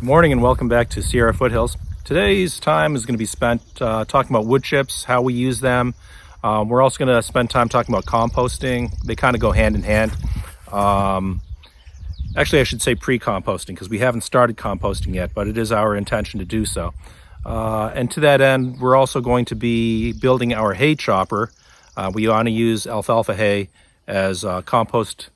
Morning and welcome back to Sierra Foothills. Today's time is going to be spent talking about wood chips, how we use them. We're also going to spend time talking about composting. They kind of go hand in hand. Actually, I should say pre-composting because we haven't started composting yet, but it is our intention to do so. And to that end, we're also going to be building our hay chopper. We want to use alfalfa hay as a compost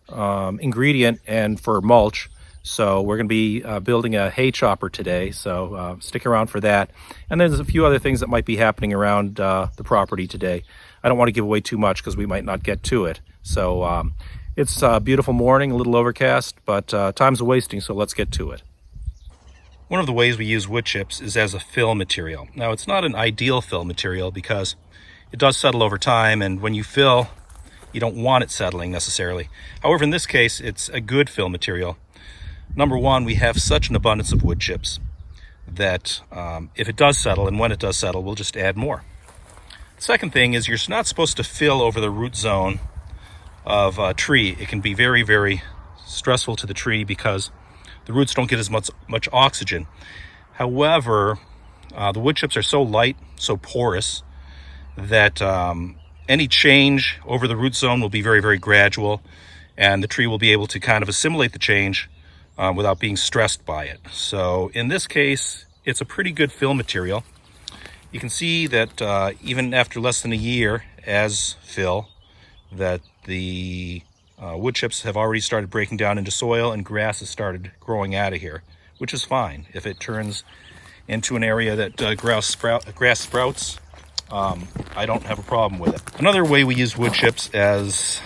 ingredient and for mulch. So we're going to be building a hay chopper today, so stick around for that. And there's a few other things that might be happening around the property today. I don't want to give away too much because we might not get to it. So it's a beautiful morning, a little overcast, but time's wasting, so let's get to it. One of the ways we use wood chips is as a fill material. Now, it's not an ideal fill material because it does settle over time, and when you fill, you don't want it settling necessarily. However, in this case, it's a good fill material. Number one, we have such an abundance of wood chips that if it does settle, and when it does settle, we'll just add more. Second thing is you're not supposed to fill over the root zone of a tree. It can be very, very stressful to the tree because the roots don't get as much oxygen. However, the wood chips are so light, so porous, that any change over the root zone will be very, very gradual, and the tree will be able to kind of assimilate the change without being stressed by it. So in this case, it's a pretty good fill material. You can see that even after less than a year as fill, that the wood chips have already started breaking down into soil and grass has started growing out of here, which is fine. If it turns into an area that grass sprouts, I don't have a problem with it. Another way we use wood chips as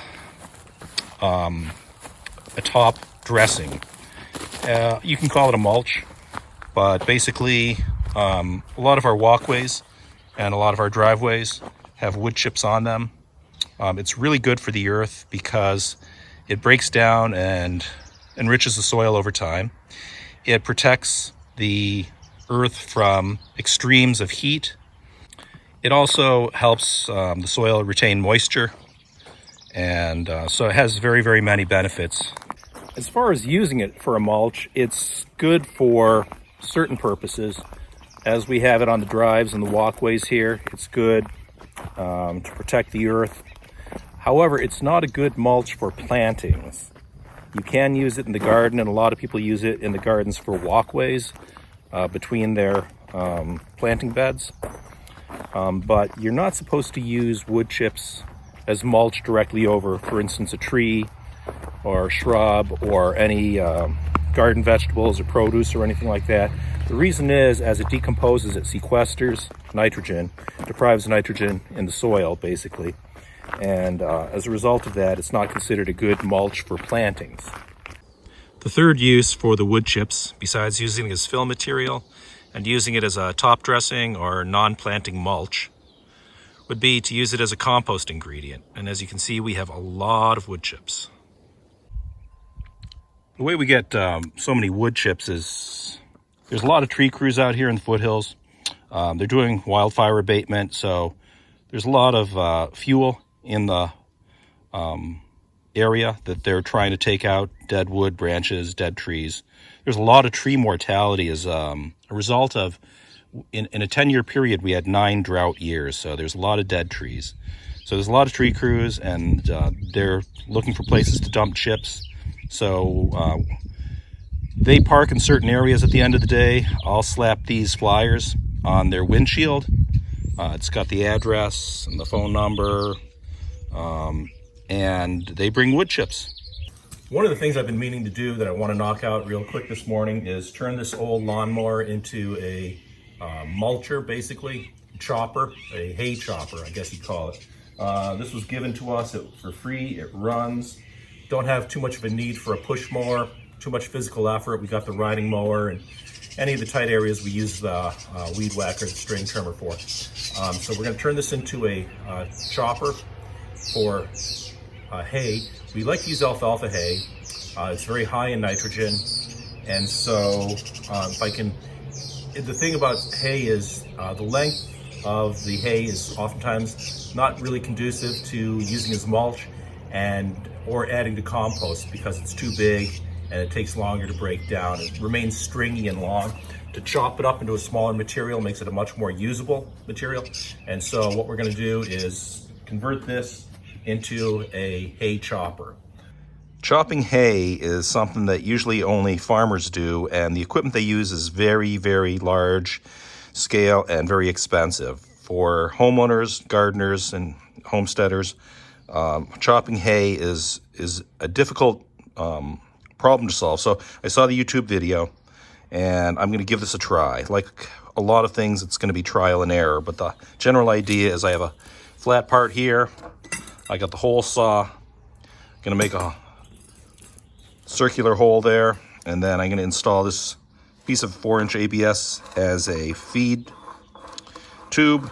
a top dressing. You can call it a mulch, but basically a lot of our walkways and a lot of our driveways have wood chips on them. It's really good for the earth because it breaks down and enriches the soil over time. It protects the earth from extremes of heat. It also helps the soil retain moisture, and so it has very, very many benefits. As far as using it for a mulch, it's good for certain purposes. As we have it on the drives and the walkways here, it's good to protect the earth. However, it's not a good mulch for plantings. You can use it in the garden, and a lot of people use it in the gardens for walkways between their planting beds. But you're not supposed to use wood chips as mulch directly over, for instance, a tree or shrub or any garden vegetables or produce or anything like that. The reason is, as it decomposes, it sequesters nitrogen, deprives nitrogen in the soil, basically. And as a result of that, it's not considered a good mulch for plantings. The third use for the wood chips, besides using it as fill material and using it as a top dressing or non-planting mulch, would be to use it as a compost ingredient. And as you can see, we have a lot of wood chips. The way we get so many wood chips is there's a lot of tree crews out here in the foothills. They're doing wildfire abatement, so there's a lot of fuel in the area that they're trying to take out, dead wood, branches, dead trees. There's a lot of tree mortality as a result of, in a 10-year period, we had 9 drought years, so there's a lot of dead trees. So there's a lot of tree crews, and they're looking for places to dump chips. So they park in certain areas at the end of the day. I'll slap these flyers on their windshield. It's got the address and the phone number, and they bring wood chips. One of the things I've been meaning to do that I want to knock out real quick this morning is turn this old lawnmower into a mulcher, basically, chopper, a hay chopper, I guess you'd call it. This was given to us for free. It runs. Don't have too much of a need for a push mower, too much physical effort. We got the riding mower, and any of the tight areas we use the weed whacker, the string trimmer for. So we're going to turn this into a chopper for hay. We like to use alfalfa hay. It's very high in nitrogen, and so the thing about hay is the length of the hay is oftentimes not really conducive to using as mulch or adding to compost because it's too big and it takes longer to break down. It remains stringy and long. To chop it up into a smaller material makes it a much more usable material. And so what we're going to do is convert this into a hay chopper. Chopping hay is something that usually only farmers do, and the equipment they use is very, very large scale and very expensive. For homeowners, gardeners, and homesteaders, chopping hay is a difficult problem to solve. So I saw the YouTube video, and I'm going to give this a try. Like a lot of things, it's going to be trial and error, but the general idea is I have a flat part here. I got the hole saw. I'm going to make a circular hole there, and then I'm going to install this piece of 4-inch ABS as a feed tube.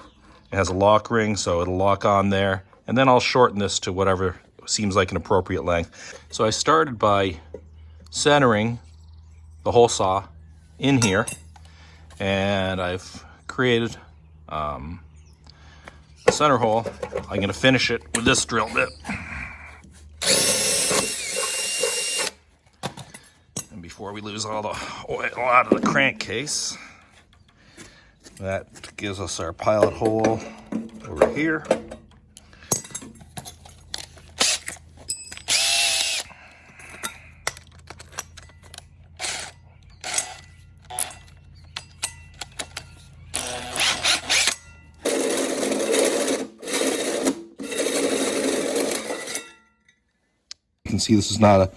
It has a lock ring, so it'll lock on there, and then I'll shorten this to whatever seems like an appropriate length. So I started by centering the hole saw in here, and I've created a center hole. I'm going to finish it with this drill bit. And before we lose all the oil out of the crankcase, that gives us our pilot hole over here. You can see this is not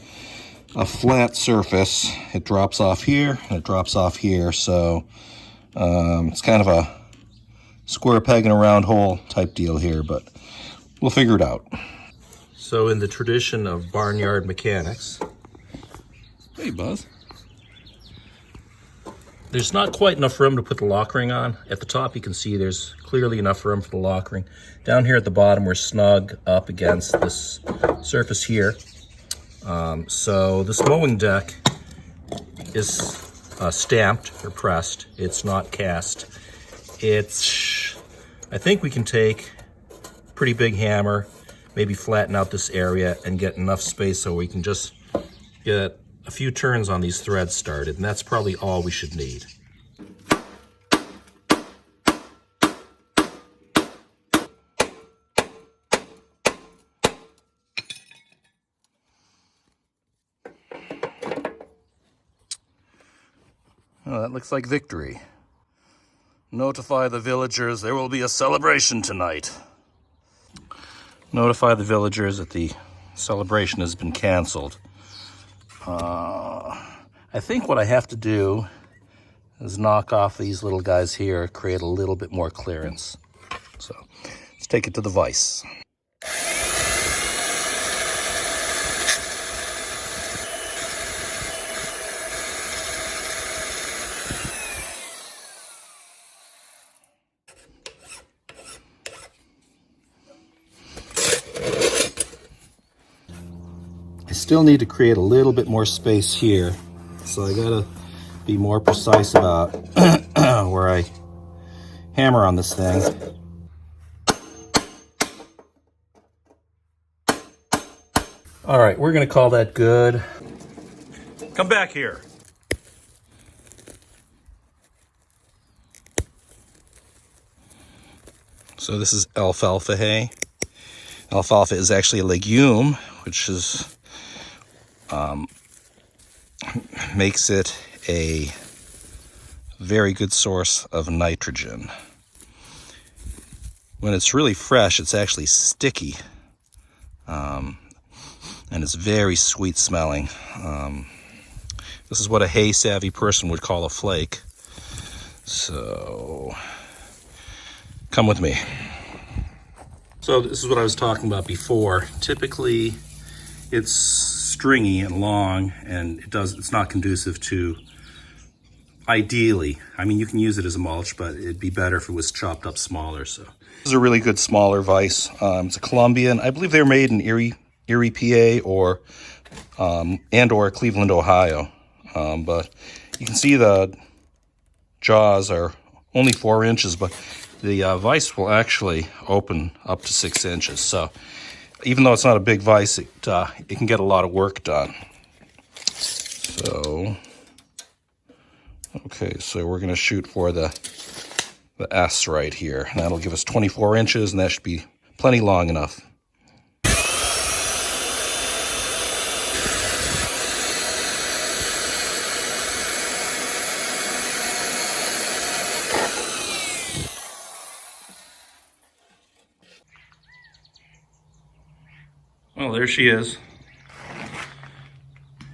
a flat surface. It drops off here and it drops off here, so it's kind of a square peg in a round hole type deal here, but we'll figure it out. So in the tradition of barnyard mechanics, hey Buzz, there's not quite enough room to put the lock ring on. At the top you can see there's clearly enough room for the lock ring. Down here at the bottom we're snug up against this surface here. So this mowing deck is stamped or pressed. It's not cast. I think we can take a pretty big hammer, maybe flatten out this area and get enough space so we can just get a few turns on these threads started, and that's probably all we should need. Well, that looks like victory. Notify the villagers there will be a celebration tonight. Notify the villagers that the celebration has been canceled. I think what I have to do is knock off these little guys here, create a little bit more clearance. So let's take it to the vise. I still need to create a little bit more space here, so I gotta be more precise about where I hammer on this thing. All right, we're gonna call that good. Come back here. So this is alfalfa hay. Alfalfa is actually a legume, which is makes it a very good source of nitrogen. When it's really fresh, it's actually sticky, and it's very sweet smelling. This is what a hay savvy person would call a flake. So come with me. So this is what I was talking about before. Typically it's stringy and long, and it's not conducive to, ideally, I mean, you can use it as a mulch, but it'd be better if it was chopped up smaller. So this is a really good smaller vise. It's a Colombian. I believe they're made in Erie, PA, or Cleveland, Ohio. But you can see the jaws are only 4 inches, but the vise will actually open up to 6 inches. So even though it's not a big vise, it can get a lot of work done. So, okay, so we're going to shoot for the S right here. And that'll give us 24 inches, and that should be plenty long enough. Well, there she is.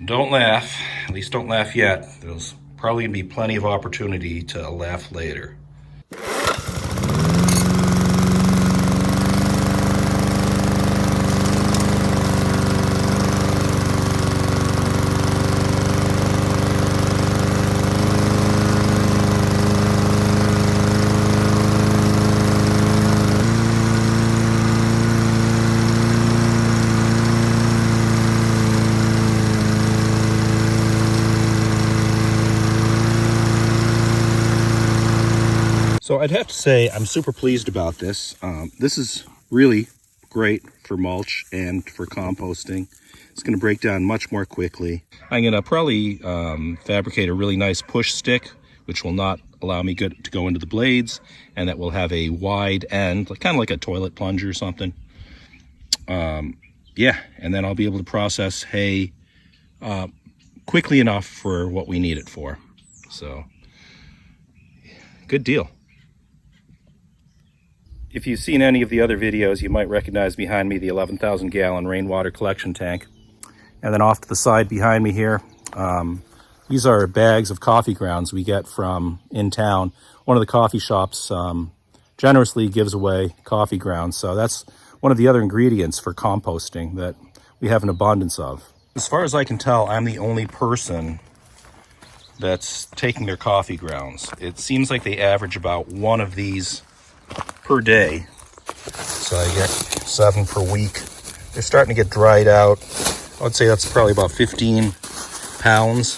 Don't laugh. At least don't laugh yet. There's probably going to be plenty of opportunity to laugh later. So I'd have to say I'm super pleased about this. This is really great for mulch and for composting. It's going to break down much more quickly. I'm going to probably fabricate a really nice push stick, which will not allow me to go into the blades, and that will have a wide end, kind of like a toilet plunger or something. Yeah, and then I'll be able to process hay quickly enough for what we need it for. So, good deal. If you've seen any of the other videos, you might recognize behind me the 11,000 gallon rainwater collection tank. And then off to the side behind me here, these are bags of coffee grounds we get from in town. One of the coffee shops generously gives away coffee grounds. So that's one of the other ingredients for composting that we have an abundance of. As far as I can tell, I'm the only person that's taking their coffee grounds. It seems like they average about one of these per day. So I get 7 per week. They're starting to get dried out. I would say that's probably about 15 pounds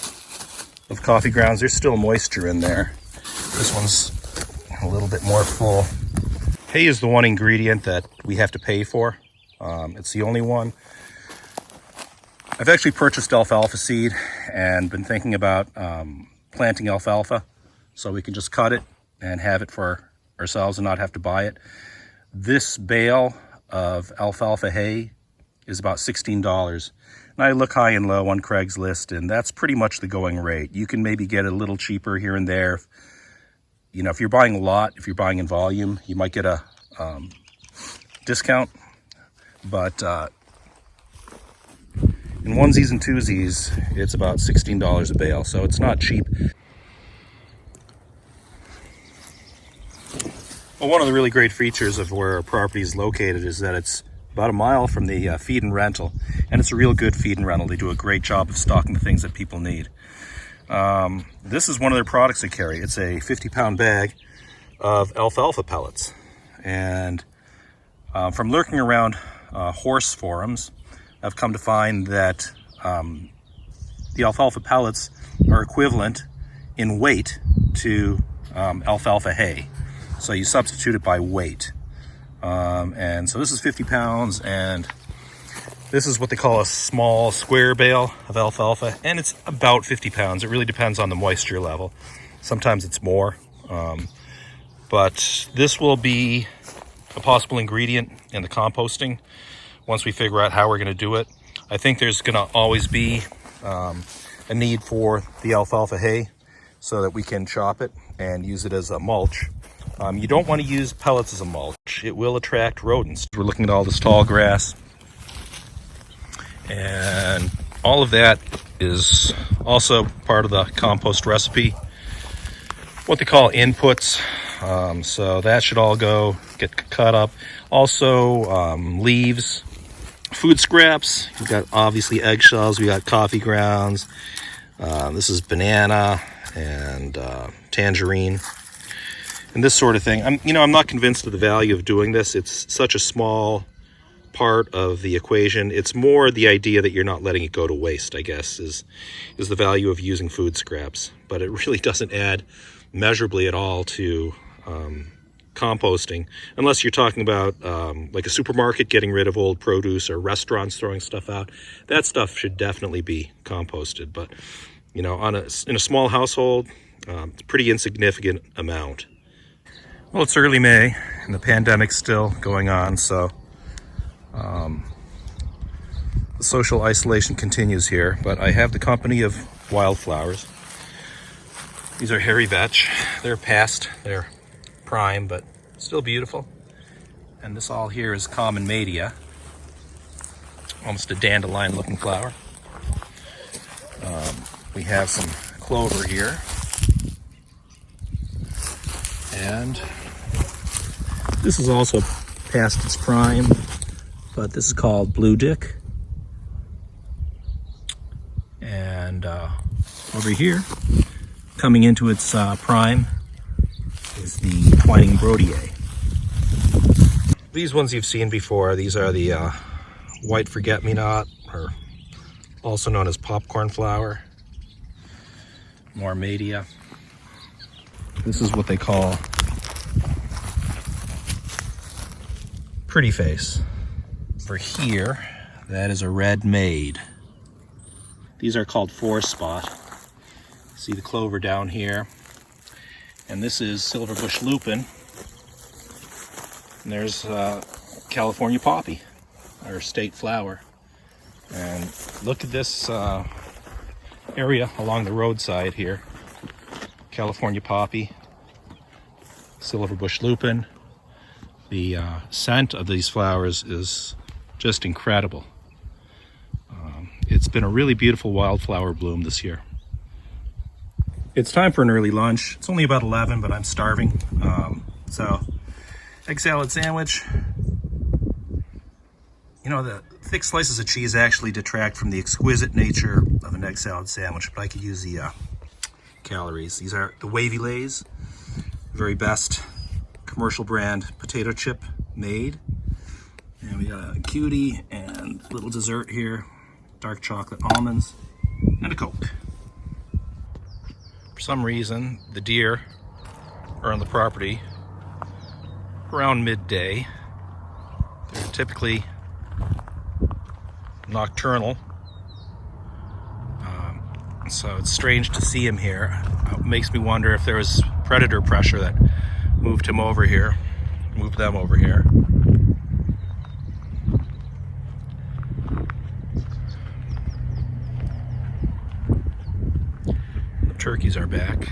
of coffee grounds. There's still moisture in there. This one's a little bit more full. Hay is the one ingredient that we have to pay for. It's the only one. I've actually purchased alfalfa seed and been thinking about planting alfalfa so we can just cut it and have it for ourselves and not have to buy it. This bale of alfalfa hay is about $16. And I look high and low on Craigslist, and that's pretty much the going rate. You can maybe get a little cheaper here and there. You know, if you're buying a lot, if you're buying in volume, you might get a discount. But in onesies and twosies, it's about $16 a bale, so it's not cheap. Well, one of the really great features of where our property is located is that it's about a mile from the feed and rental, and it's a real good feed and rental. They do a great job of stocking the things that people need. This is one of their products they carry. It's a 50-pound bag of alfalfa pellets, and from lurking around horse forums, I've come to find that the alfalfa pellets are equivalent in weight to alfalfa hay. So you substitute it by weight. And so this is 50 pounds, and this is what they call a small square bale of alfalfa, and it's about 50 pounds. It really depends on the moisture level. Sometimes it's more. But this will be a possible ingredient in the composting once we figure out how we're going to do it. I think there's going to always be a need for the alfalfa hay so that we can chop it and use it as a mulch. You don't want to use pellets as a mulch. It will attract rodents. We're looking at all this tall grass, and all of that is also part of the compost recipe. What they call inputs. So that should all get cut up. Also, leaves, food scraps. We've got obviously eggshells. We got coffee grounds. This is banana and tangerine. And this sort of thing. I'm not convinced of the value of doing this. It's such a small part of the equation. It's more the idea that you're not letting it go to waste, I guess, is the value of using food scraps. But it really doesn't add measurably at all to composting, unless you're talking about like a supermarket getting rid of old produce or restaurants throwing stuff out. That stuff should definitely be composted, but you know, in a small household, it's a pretty insignificant amount. Well, it's early May and the pandemic's still going on, so the social isolation continues here, but I have the company of wildflowers. These are hairy vetch. They're past their prime, but still beautiful. And this all here is common media, almost a dandelion looking flower. We have some clover here, and this is also past its prime, but this is called blue dick. And over here, coming into its prime, is the twining brodier. These ones you've seen before. These are the white forget-me-not, or also known as popcorn flower. More media. This is what they call pretty face. For here, that is a red maid. These are called forest spot. See the clover down here. And this is silverbush lupin. And there's California poppy, our state flower. And look at this area along the roadside here. California poppy, silverbush lupin. The scent of these flowers is just incredible. It's been a really beautiful wildflower bloom this year. It's time for an early lunch. It's only about 11, but I'm starving. So, egg salad sandwich. You know, the thick slices of cheese actually detract from the exquisite nature of an egg salad sandwich, but I could use the calories. These are the Wavy Lays, very best commercial brand potato chip made. And we got a cutie and a little dessert here, dark chocolate almonds, and a Coke. For some reason, the deer are on the property around midday. They're typically nocturnal, so it's strange to see him here. It makes me wonder if there was predator pressure that moved them over here. The turkeys are back,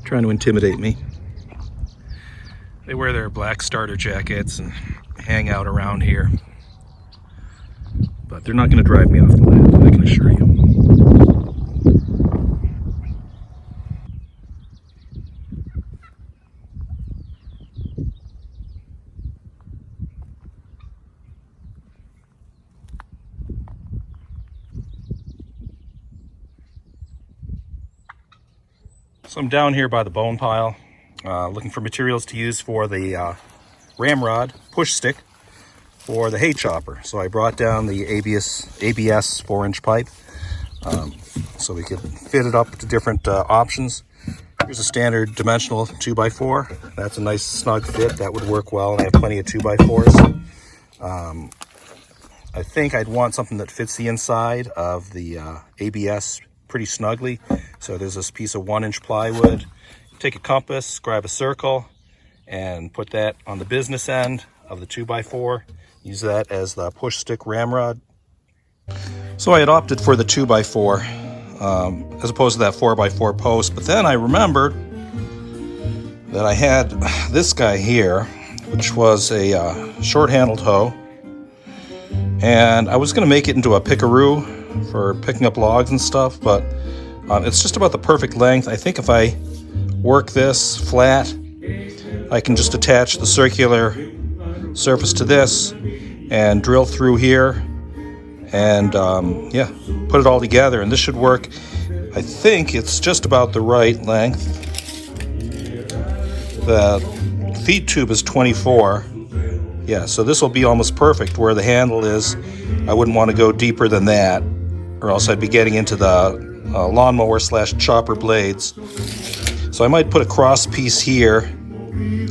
trying to intimidate me. They wear their black starter jackets and hang out around here, but they're not going to drive me off the land, I can assure you. So I'm down here by the bone pile, looking for materials to use for the ramrod push stick for the hay chopper. So I brought down the ABS 4-inch pipe so we could fit it up to different options. Here's a standard dimensional 2x4. That's a nice snug fit. That would work well, and I have plenty of 2x4s. I think I'd want something that fits the inside of the ABS pretty snugly. So there's this piece of 1-inch plywood. Take a compass, grab a circle, and put that on the business end of the 2x4. Use that as the push stick ramrod. So I had opted for the 2x4 as opposed to that 4x4 post, but then I remembered that I had this guy here, which was a short-handled hoe, and I was going to make it into a pickaroo for picking up logs and stuff, but it's just about the perfect length. I think if I work this flat, I can just attach the circular surface to this and drill through here and yeah, put it all together, and this should work. I think it's just about the right length. The feed tube is 24. Yeah, so this will be almost perfect. Where the handle is, I wouldn't want to go deeper than that, or else I'd be getting into the lawnmower / chopper blades. So I might put a cross piece here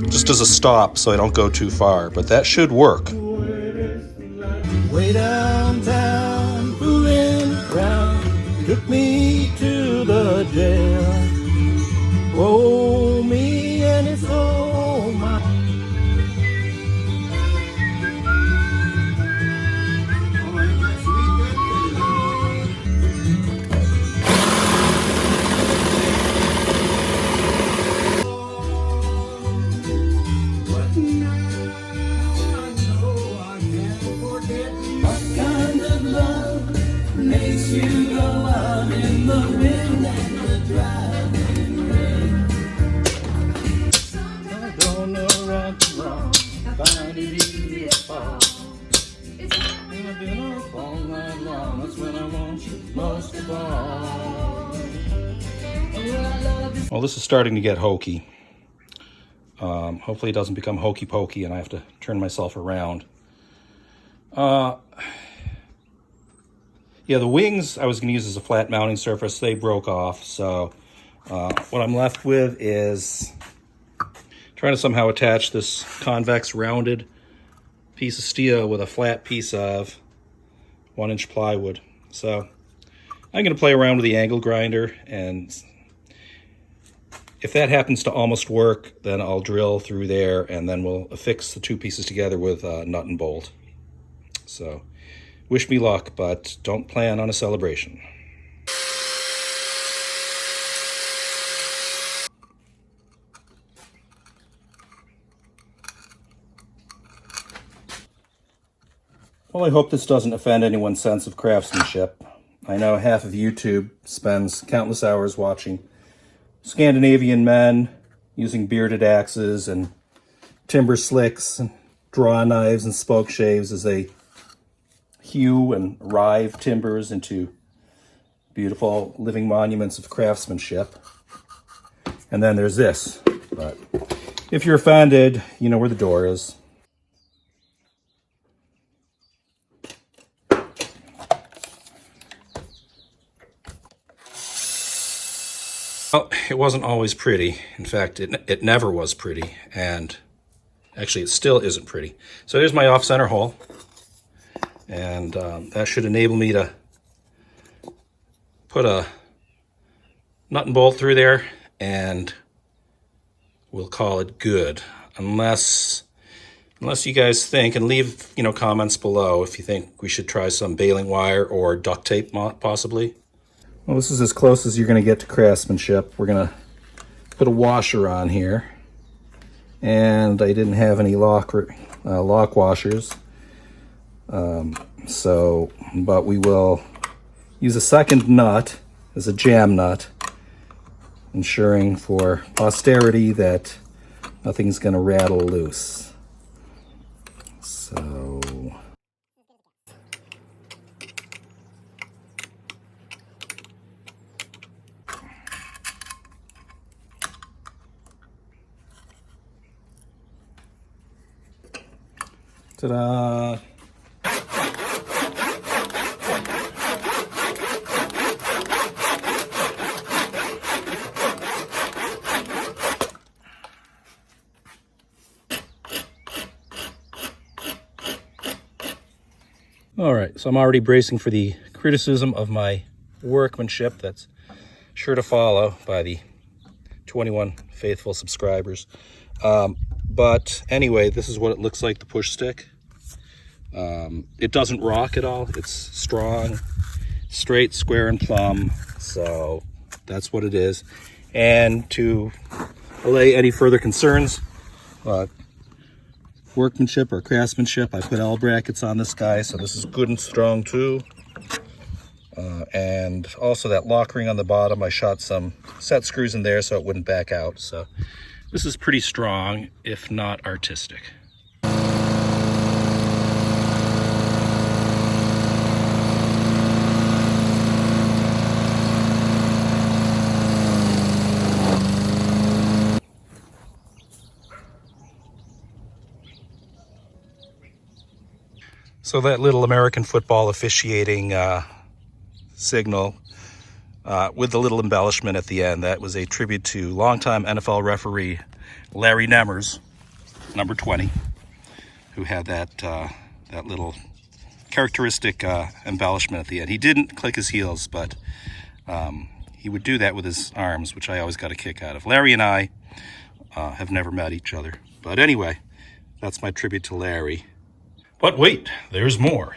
just as a stop so I don't go too far, but that should work. Way downtown, fooling around, took me to the jail. Oh, me and it's all my. You go out in the wind and the driving rain. I don't know right from wrong. Find it easy to fall. I've been up all night long. That's when I want you most of all. Well, this is starting to get hokey. Hopefully it doesn't become hokey pokey and I have to turn myself around. Yeah, the wings I was going to use as a flat mounting surface, they broke off. So what I'm left with is trying to somehow attach this convex rounded piece of steel with a flat piece of 1-inch plywood. So I'm going to play around with the angle grinder, and if that happens to almost work, then I'll drill through there and then we'll affix the two pieces together with a nut and bolt. So wish me luck, but don't plan on a celebration. Well, I hope this doesn't offend anyone's sense of craftsmanship. I know half of YouTube spends countless hours watching Scandinavian men using bearded axes and timber slicks and draw knives and spoke shaves as they hew and rive timbers into beautiful living monuments of craftsmanship. And then there's this. But if you're offended, you know where the door is. Well, it wasn't always pretty. In fact, it never was pretty, and actually it still isn't pretty. So here's my off-center hole, and that should enable me to put a nut and bolt through there, and we'll call it good. Unless you guys think, and leave comments below if you think we should try some baling wire or duct tape possibly. Well, this is as close as you're going to get to craftsmanship. We're going to put a washer on here, and I didn't have any lock washers, but we will use a second nut as a jam nut, ensuring for posterity that nothing's going to rattle loose. So ta-da! All right, so I'm already bracing for the criticism of my workmanship that's sure to follow by the 21 faithful subscribers. But anyway, this is what it looks like, the push stick. It doesn't rock at all. It's strong, straight, square, and plumb. So that's what it is. And to allay any further concerns, workmanship or craftsmanship, I put L brackets on this guy, so this is good and strong too. And also that lock ring on the bottom, I shot some set screws in there so it wouldn't back out. So this is pretty strong, if not artistic. So that little American football officiating signal with the little embellishment at the end. That was a tribute to longtime NFL referee Larry Nemmers, number 20, who had that little characteristic embellishment at the end. He didn't click his heels, but he would do that with his arms, which I always got a kick out of. Larry and I have never met each other. But anyway, that's my tribute to Larry. But wait, there's more.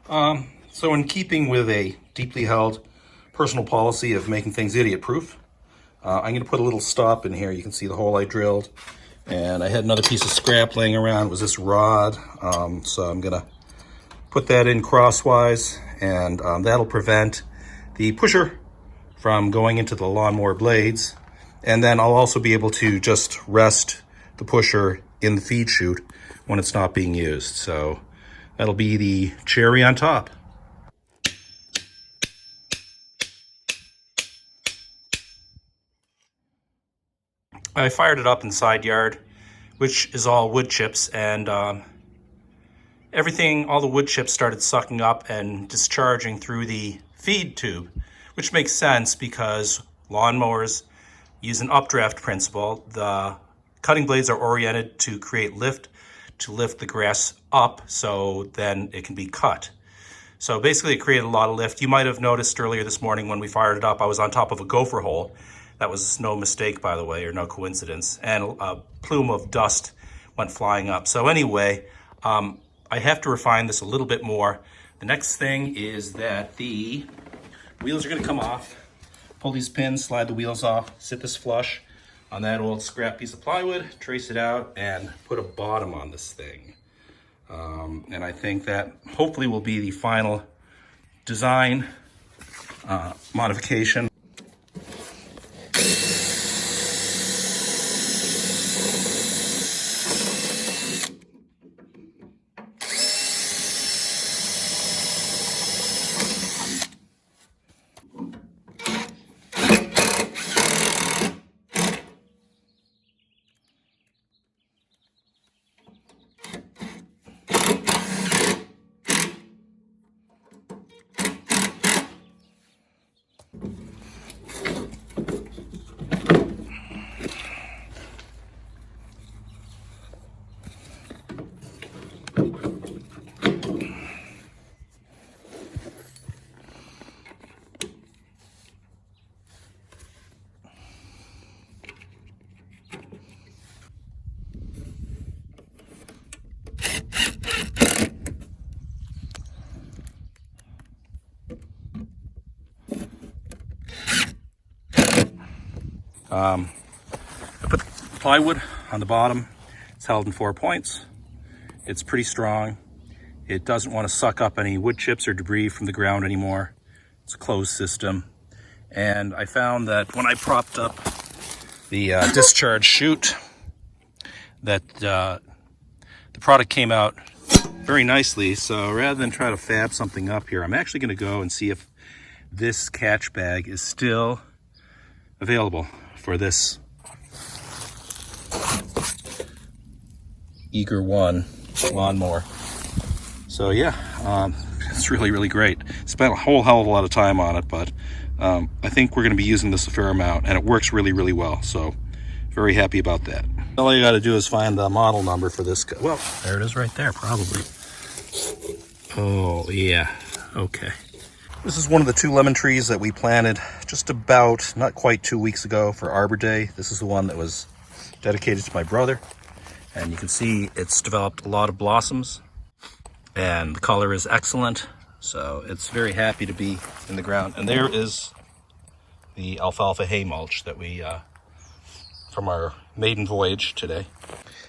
So in keeping with a deeply held personal policy of making things idiot-proof, I'm going to put a little stop in here. You can see the hole I drilled. And I had another piece of scrap laying around. It was this rod. So I'm going to put that in crosswise, and that'll prevent the pusher from going into the lawnmower blades. And then I'll also be able to just rest the pusher in the feed chute when it's not being used. So that'll be the cherry on top. I fired it up in side yard, which is all wood chips, and everything, all the wood chips started sucking up and discharging through the feed tube, which makes sense because lawnmowers use an updraft principle. The cutting blades are oriented to create lift, to lift the grass up so then it can be cut. So basically it created a lot of lift. You might have noticed earlier this morning when we fired it up, I was on top of a gopher hole. That was no mistake, by the way, or no coincidence. And a plume of dust went flying up. So anyway, I have to refine this a little bit more. The next thing is that the wheels are going to come off. Pull these pins, slide the wheels off, sit this flush on that old scrap piece of plywood, trace it out, and put a bottom on this thing. And I think that hopefully will be the final design modification. I put plywood on the bottom. It's held in 4 points. It's pretty strong. It doesn't want to suck up any wood chips or debris from the ground anymore. It's a closed system. And I found that when I propped up the discharge chute, that the product came out very nicely. So rather than try to fab something up here, I'm actually going to go and see if this catch bag is still available for this Eager One lawnmower. So yeah, it's really, really great. Spent a whole hell of a lot of time on it, but I think we're going to be using this a fair amount, and it works really, really well. So very happy about that. All you got to do is find the model number for this. Well, there it is right there, probably. Oh, yeah. Okay. This is one of the 2 lemon trees that we planted just about, not quite 2 weeks ago for Arbor Day. This is the one that was dedicated to my brother. And you can see it's developed a lot of blossoms. And the color is excellent. So it's very happy to be in the ground. And there is the alfalfa hay mulch that we, from our maiden voyage today.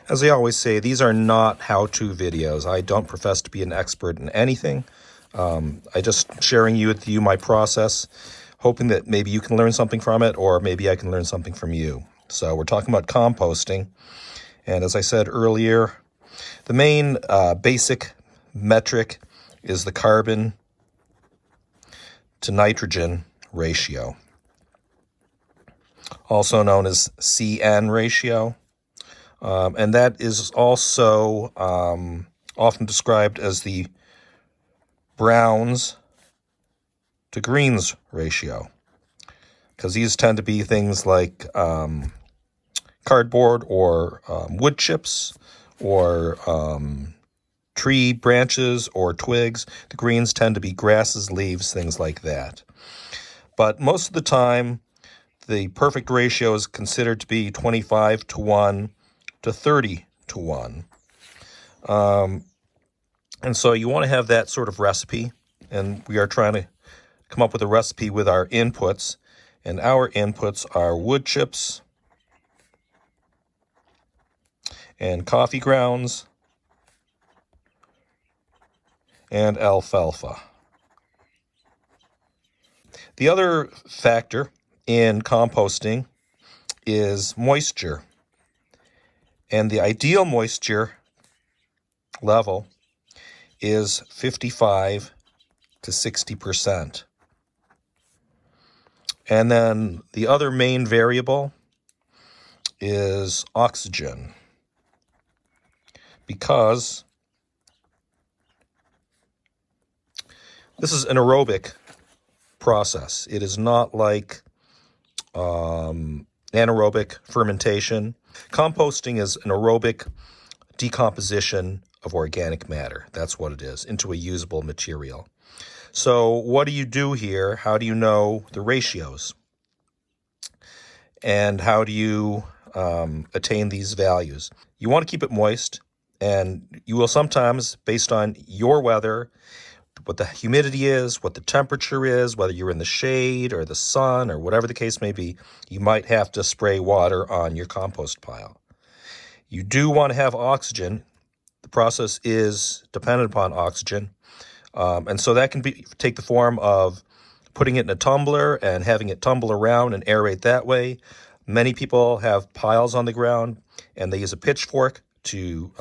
As I always say, these are not how-to videos. I don't profess to be an expert in anything. I just sharing with you my process, hoping that maybe you can learn something from it, or maybe I can learn something from you. So we're talking about composting. And as I said earlier, the main basic metric is the carbon to nitrogen ratio, also known as CN ratio. And that is also often described as the browns to greens ratio. because these tend to be things like cardboard or wood chips or tree branches or twigs. The greens tend to be grasses, leaves, things like that. But most of the time, the perfect ratio is considered to be 25-1 to 30-1. And so you want to have that sort of recipe, and we are trying to come up with a recipe with our inputs. And our inputs are wood chips and coffee grounds and alfalfa. The other factor in composting is moisture. And the ideal moisture level is 55 to 60%. And then the other main variable is oxygen, because this is an aerobic process. It is not like anaerobic fermentation. Composting is an aerobic decomposition of organic matter. That's what it is, into a usable material. So what do you do here? How do you know the ratios? And how do you attain these values? You want to keep it moist, and you will sometimes, based on your weather, what the humidity is, what the temperature is, whether you're in the shade or the sun or whatever the case may be, you might have to spray water on your compost pile. You do want to have oxygen. The process is dependent upon oxygen. And so that can take the form of putting it in a tumbler and having it tumble around and aerate that way. Many people have piles on the ground and they use a pitchfork to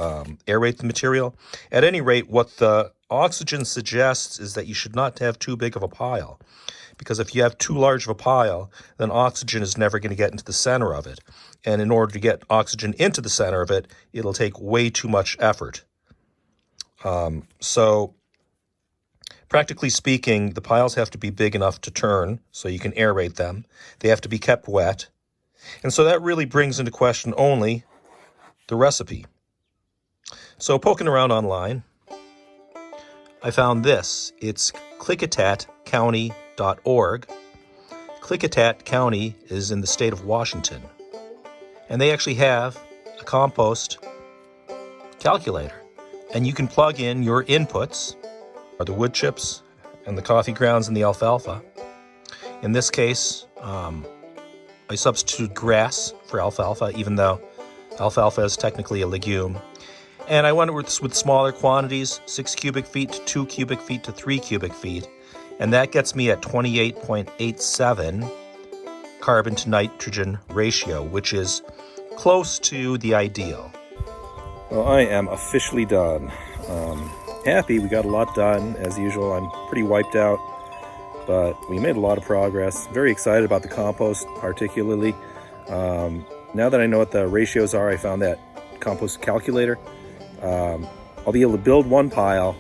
aerate the material. At any rate, what the oxygen suggests is that you should not have too big of a pile, because if you have too large of a pile, then oxygen is never going to get into the center of it. And in order to get oxygen into the center of it, it'll take way too much effort. So practically speaking, the piles have to be big enough to turn so you can aerate them. They have to be kept wet. And so that really brings into question only the recipe. So poking around online, I found this. It's klickitatcounty.org. Klickitat County is in the state of Washington. And they actually have a compost calculator. And you can plug in your inputs, are the wood chips and the coffee grounds and the alfalfa. In this case, I substitute grass for alfalfa, even though alfalfa is technically a legume. And I went with smaller quantities, 6 cubic feet to 2 cubic feet to 3 cubic feet. And that gets me at 28.87 carbon to nitrogen ratio, which is close to the ideal. Well, I am officially done. Happy, we got a lot done. As usual, I'm pretty wiped out, but we made a lot of progress. Very excited about the compost, particularly. Now that I know what the ratios are, I found that compost calculator. I'll be able to build one pile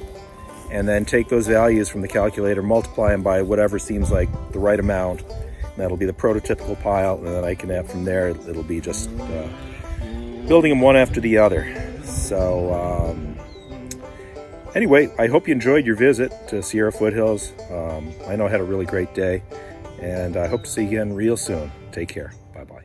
and then take those values from the calculator, multiply them by whatever seems like the right amount. And that'll be the prototypical pile, and then I can have from there, it'll be just building them one after the other. So anyway, I hope you enjoyed your visit to Sierra Foothills. I know I had a really great day, and I hope to see you again real soon. Take care. Bye-bye.